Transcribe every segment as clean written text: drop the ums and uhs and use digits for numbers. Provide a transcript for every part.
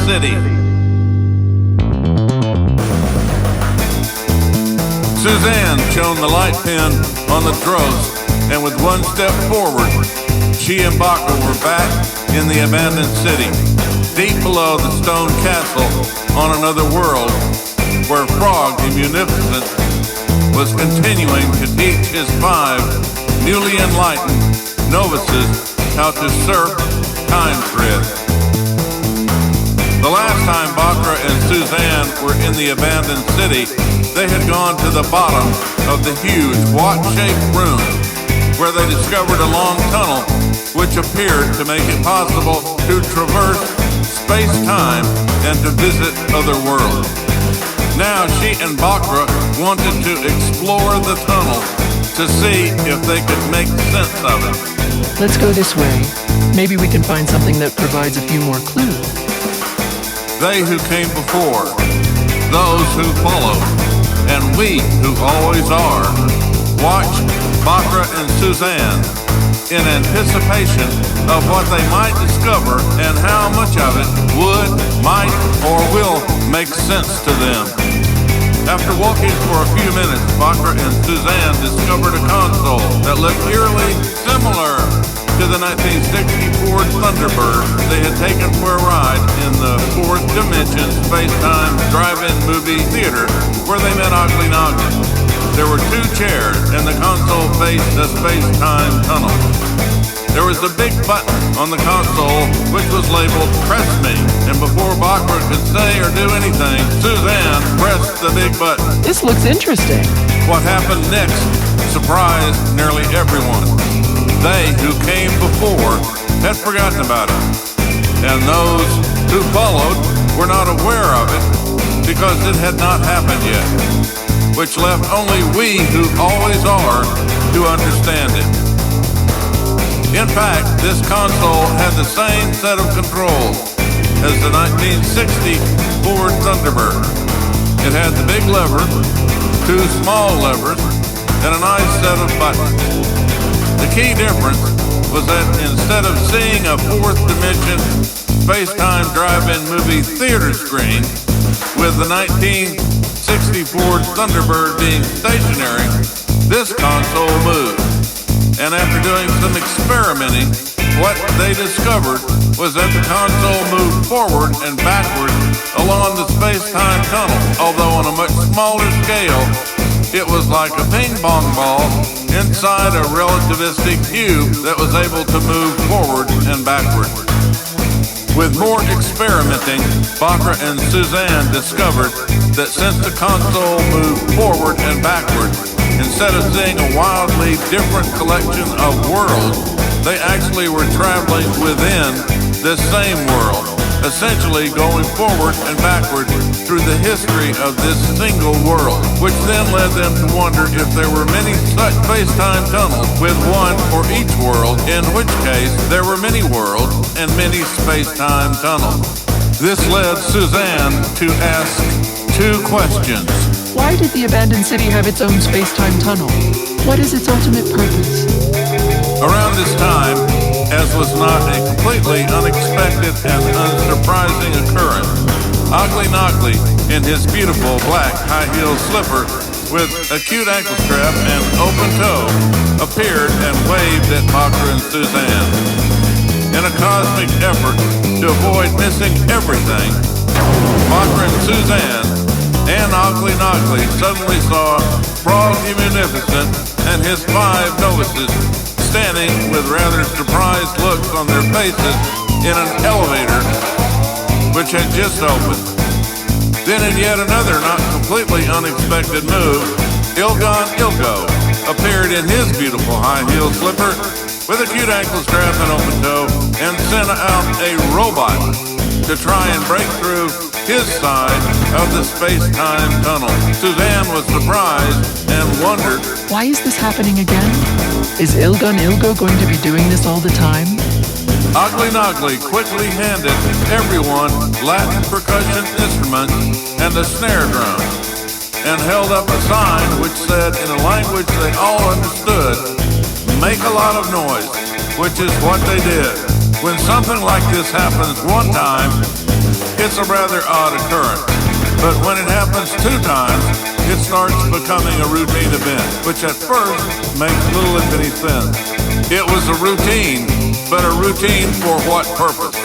city. Suzanne shone the light pin on the trost, and with one step forward, she and Bokra were back in the abandoned city, deep below the stone castle on another world, where Frog the Munificent was continuing to teach his 5 newly enlightened novices how to surf time thread. The last time Bokra and Suzanne were in the abandoned city, they had gone to the bottom of the huge watch-shaped room, where they discovered a long tunnel which appeared to make it possible to traverse space-time and to visit other worlds. Now she and Bokra wanted to explore the tunnel to see if they could make sense of it. Let's go this way. Maybe we can find something that provides a few more clues. They who came before, those who followed, and we who always are, watch Bokra and Suzanne in anticipation of what they might discover and how much of it would, might, or will make sense to them. After walking for a few minutes, Bokra and Suzanne discovered a console that looked eerily similar to the 1960 Ford Thunderbird they had taken for a ride in the fourth dimension space-time drive-in movie theater where they met Ugly Noggin. There were 2 chairs and the console faced a space-time tunnel. There was a big button on the console which was labeled Press Me, and before Bokra could say or do anything, Suzanne pressed the big button. This looks interesting. What happened next surprised nearly everyone. They who came before had forgotten about it, and those who followed were not aware of it because it had not happened yet, which left only we who always are to understand it. In fact, this console had the same set of controls as the 1960 Ford Thunderbird. It had the big lever, 2 small levers, and a nice set of buttons. The key difference was that instead of seeing a fourth dimension space-time drive-in movie theater screen with the 1960 Ford Thunderbird being stationary, this console moved. And after doing some experimenting, what they discovered was that the console moved forward and backward along the space-time tunnel, although on a much smaller scale. It was like a ping-pong ball inside a relativistic cube that was able to move forward and backward. With more experimenting, Bokra and Suzanne discovered that since the console moved forward and backward, instead of seeing a wildly different collection of worlds, they actually were traveling within this same world, essentially going forward and backward through the history of this single world, which then led them to wonder if there were many such space-time tunnels with one for each world, in which case there were many worlds and many space-time tunnels. This led Suzanne to ask 2 questions. Why did the abandoned city have its own space-time tunnel? What is its ultimate purpose? Around this time, as was not a completely unexpected and unsurprising occurrence, Ugly Noggly, in his beautiful black high-heel slipper with a cute ankle strap and open toe, appeared and waved at Bokra and Suzanne. In a cosmic effort to avoid missing everything, Bokra and Suzanne and Ugly Noggly suddenly saw Frog the Munificent and his 5 novices standing with rather surprised looks on their faces in an elevator which had just opened. Then in yet another not completely unexpected move, Ilgon Ilgo appeared in his beautiful high-heel slipper with a cute ankle strap and open toe and sent out a robot to try and break through his side of the space-time tunnel. Suzanne was surprised and wondered, why is this happening again? Is Ilgon Ilgo going to be doing this all the time? Ugly Noggly quickly handed everyone Latin percussion instruments and a snare drum, and held up a sign which said in a language they all understood, "Make a lot of noise," which is what they did. When something like this happens one time, it's a rather odd occurrence. But when it happens 2 times, it starts becoming a routine event, which at first makes little if any sense. It was a routine, but a routine for what purpose?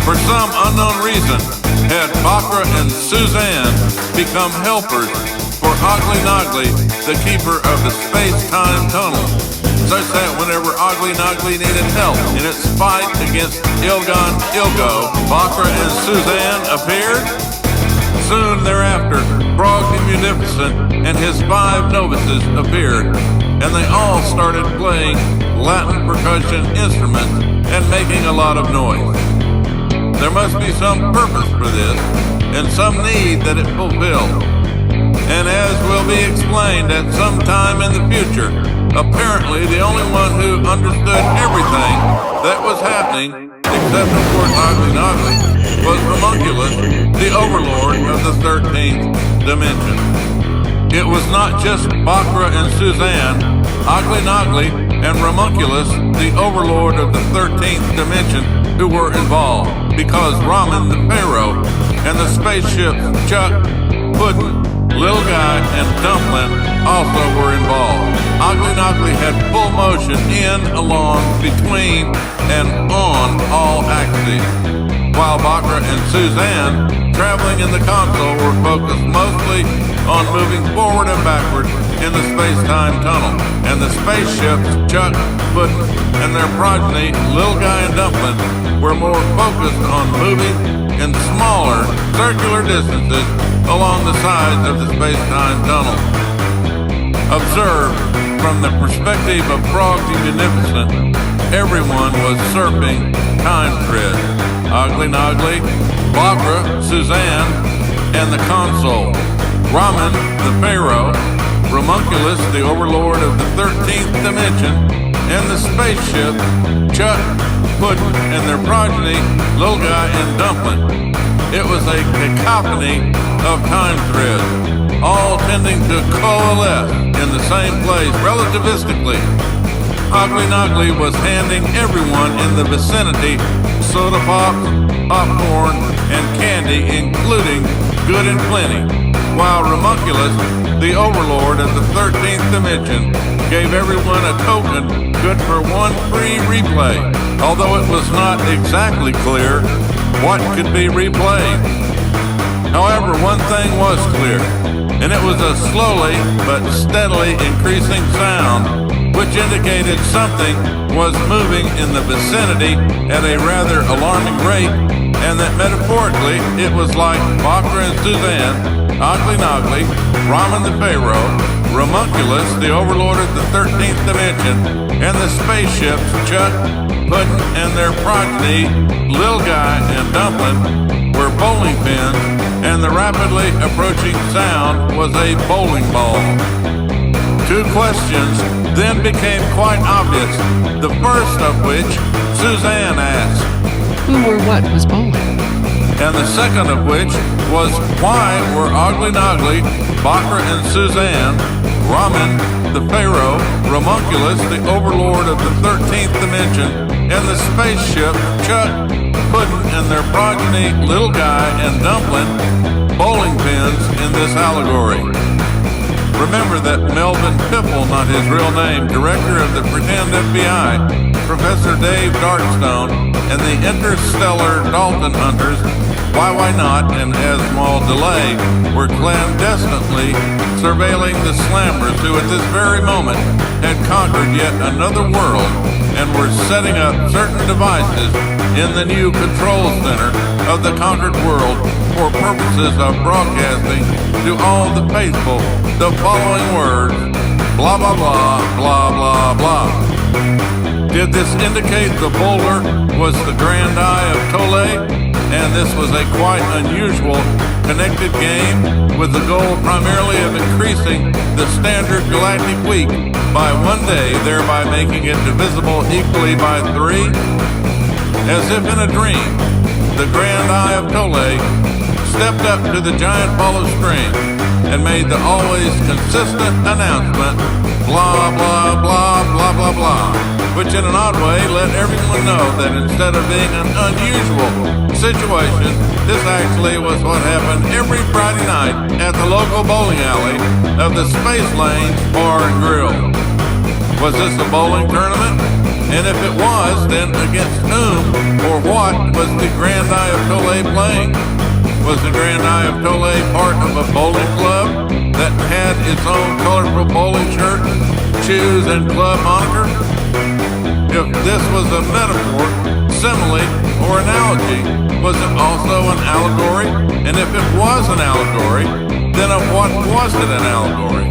For some unknown reason, had Bokra and Suzanne become helpers for Ogly Nogly, the keeper of the space-time tunnel, such that whenever Ogly Nogly needed help in its fight against Ilgon Ilgo, Bokra and Suzanne appeared? Soon thereafter, Frog the Munificent and his 5 novices appeared, and they all started playing Latin percussion instruments and making a lot of noise. There must be some purpose for this, and some need that it fulfilled. And as will be explained at some time in the future, apparently the only one who understood everything that was happening, except of course Ogly Nogly, was Homunculus, the overlord of the 13th dimension. It was not just Bokra and Suzanne, Ogly Nogly, and Homunculus, the overlord of the 13th dimension, who were involved, because Ramen the Pharaoh and the spaceships Chuck, Puddin', Little Guy, and Dumpling also were involved. Ogly Nogly had full motion in, along, between, and on all axes, while Bokra and Suzanne, traveling in the console, were focused mostly on moving forward and backward in the space-time tunnel, and the spaceships, Chuck, Puddin', and their progeny, Little Guy and Dumpling, were more focused on moving in smaller, circular distances along the sides of the space-time tunnel. Observed from the perspective of Frog the Munificent, everyone was surfing time thread. Ogly Nogly, Bokra, Suzanne, and the console. Ramen, the Pharaoh, Homunculus, the overlord of the 13th dimension, and the spaceship, Chuck, Puddin', and their progeny, Little Guy and Dumpling. It was a cacophony of time threads, all tending to coalesce in the same place relativistically. Ogly Nogly was handing everyone in the vicinity soda pops, popcorn, and candy, including good and plenty, while Homunculus, the overlord of the 13th dimension, gave everyone a token good for 1 free replay, although it was not exactly clear what could be replayed. However, one thing was clear, and it was a slowly but steadily increasing sound, which indicated something was moving in the vicinity at a rather alarming rate, and that metaphorically it was like Bokra and Suzanne, Ogly Nogly, Ramen the Pharaoh, Homunculus, the overlord of the 13th dimension, and the spaceships, Chuck, Puddin', and their progeny, Little Guy and Dumpling, were bowling pins, and the rapidly approaching sound was a bowling ball. 2 questions then became quite obvious, the first of which Suzanne asked, Who or what was bowling? and the second of which was why were Ogly Nogly, Bokra and Suzanne, Ramen the Pharaoh, Homunculus, the overlord of the 13th dimension, and the spaceship, Chuck, Puddin', and their progeny, Little Guy and Dumpling, bowling pins in this allegory. Remember that Melvin Pipple, not his real name, director of the Pretend FBI, Professor Dave Darkstone, and the interstellar Dalton Hunters, Why Not, and Asmal Delay were clandestinely surveilling the Slammers, who at this very moment had conquered yet another world and were setting up certain devices in the new control center of the conquered world for purposes of broadcasting to all the faithful the following words, blah, blah, blah, blah, blah, blah. Did this indicate the boulder was the Grand Eye of Tole? And this was a quite unusual connected game with the goal primarily of increasing the standard galactic week by 1 day, thereby making it divisible equally by 3? As if in a dream, the Grand Eye of Tole stepped up to the giant ball of string and made the always consistent announcement, blah, blah, blah, blah, blah, blah. which in an odd way let everyone know that instead of being an unusual situation, this actually was what happened every Friday night at the local bowling alley of the Space Lanes Bar and Grill. Was this a bowling tournament? And if it was, then against whom or what was the Grand Ayatollah playing? Was the Grand Ayatollah part of a bowling club that had its own colorful bowling shirt, shoes, and club moniker? If this was a metaphor, simile, or analogy, was it also an allegory? And if it was an allegory, then of what was it an allegory?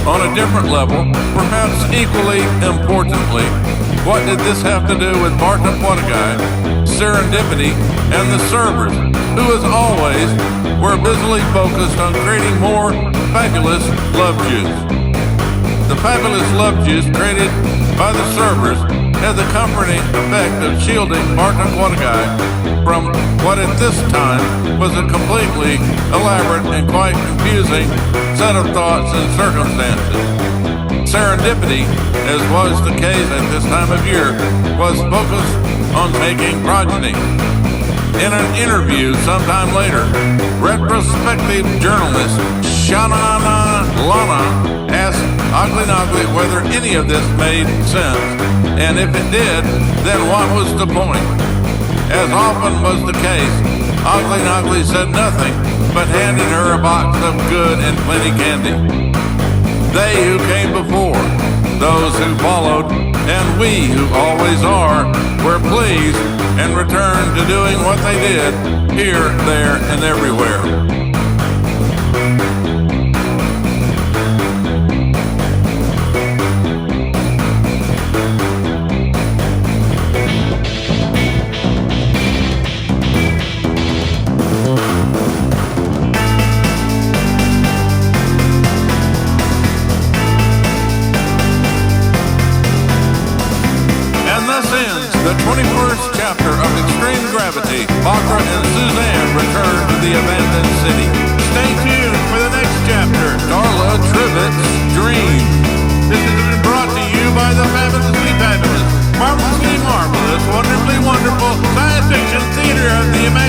On a different level, perhaps equally importantly, what did this have to do with Bokra and serendipity, and the servers, who as always were busily focused on creating more fabulous love juice? The fabulous love juice created by the servers had the comforting effect of shielding Bokra from what at this time was a completely elaborate and quite confusing set of thoughts and circumstances. Serendipity, as was the case at this time of year, was focused on making progeny. In an interview sometime later, retrospective journalist Shanana Lana asked Ugly whether any of this made sense, and if it did, then what was the point? As often was the case, Ugly said nothing, but handed her a box of good and plenty candy. They who came before, those who followed, and we who always are, were pleased and returned to doing what they did here, there, and everywhere. The 21st chapter of Extreme Gravity, Bokra and Suzanne Return to the Abandoned City. Stay tuned for the next chapter, Darla Trivets' Dream. This has been brought to you by the fabulously fabulous, marvelously marvelous, wonderfully wonderful science fiction theater of the Imagination.